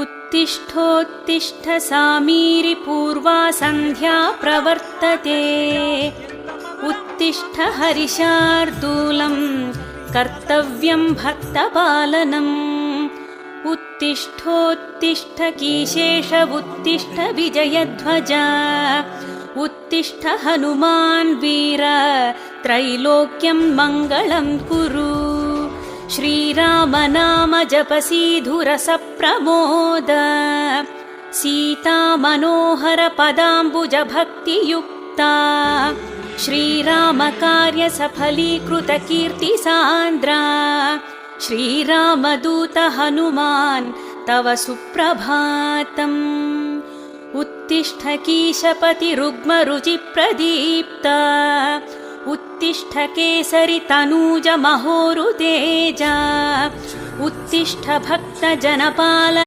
उत्तिष्ठोत्तिष्ठ सामीरि पूर्वा सन्ध्या प्रवर्तते उत्तिष्ठ हरिशार्दूलं कर्तव्यं भक्तपालनम् उत्तिष्ठोत्तिष्ठ कीशेष उत्तिष्ठ विजयध्वज उत्तिष्ठ हनुमान् वीर त्रैलोक्यं मङ्गलं कुरु श्रीराम नाम जपसीधुरस प्रमोद सीता मनोहर पदाम्बुज भक्तियुक्ता श्रीराम कार्य सफलीकृत कीर्ति सान्द्रा श्रीरामदूत हनुमान् तव सुप्रभातम् उत्तिष्ठ कीशपति रुग्म रुचि प्रदीप्ता उत्तिष्ठ केसरि तनूज महोरुतेजा उत्तिष्ठ भक्त जनपाल